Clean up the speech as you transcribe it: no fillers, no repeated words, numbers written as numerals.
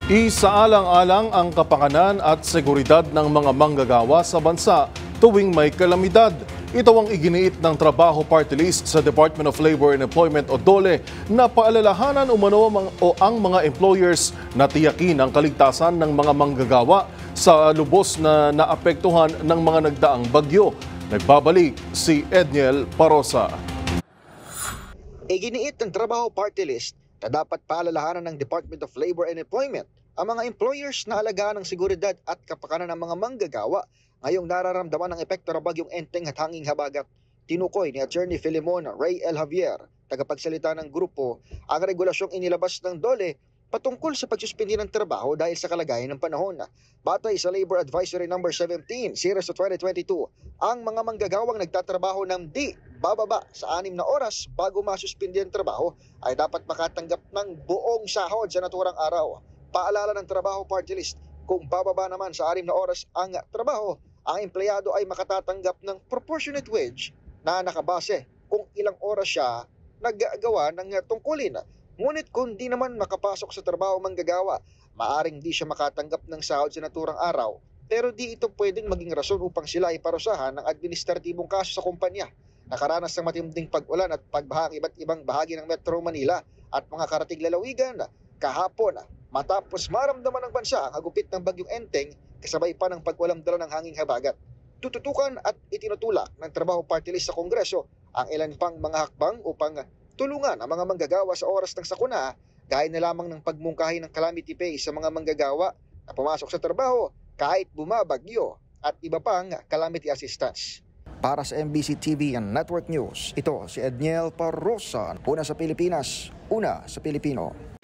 Isaalang-alang ang kapakanan at seguridad ng mga manggagawa sa bansa tuwing may kalamidad. Ito ang iginiit ng Trabaho Party List sa Department of Labor and Employment o DOLE na paalalahanan ang mga employers na tiyakin ang kaligtasan ng mga manggagawa sa lubos na naapektuhan ng mga nagdaang bagyo. Nagbabalik si Edniel Parosa. Iginiit ng Trabaho Party List na dapat paalalahanan ng Department of Labor and Employment ang mga employers na alagaan ng seguridad at kapakanan ng mga manggagawa ngayong nararamdaman ng epekto ng bagyong Enteng at hanging habagat. Tinukoy ni Attorney Filemon Ray L. Javier, tagapagsalita ng grupo, ang regulasyong inilabas ng DOLE patungkol sa pagsuspindi ng trabaho dahil sa kalagayan ng panahon. Batay sa Labor Advisory No. 17, Series of 2022, ang mga manggagawang nagtatrabaho ng di bababa sa 6 na oras bago masuspindi ang trabaho ay dapat makatanggap ng buong sahod sa naturang araw. Paalala ng Trabaho Party List, kung bababa naman sa 6 na oras ang trabaho, ang empleyado ay makatatanggap ng proportionate wage na nakabase kung ilang oras siya naggagawa ng tungkulin. Ngunit kung di naman makapasok sa trabaho manggagawa, maaring di siya makatanggap ng sahod sa naturang araw, pero di ito pwedeng maging rason upang sila ay parusahan ng administratibong kaso sa kumpanya. Nakaranas ng matinding pag-ulan at pagbaha ang iba't ibang bahagi ng Metro Manila at mga karatig lalawigan kahapon matapos maramdaman ng bansa ang hagupit ng bagyong Enteng kasabay pa ng pag-ulam dala ng hanging habagat. Tututukan at itinutulak ng Trabaho Party List sa Kongreso ang ilan pang mga hakbang upang tulungan ang mga manggagawa sa oras ng sakuna, gaya na lamang ng pagmungkahi ng calamity pay sa mga manggagawa na pumasok sa trabaho kahit bumabagyo at iba pang calamity assistance. Para sa MBC TV and Network News, ito si Edniel Parosa. Una sa Pilipinas, una sa Pilipino.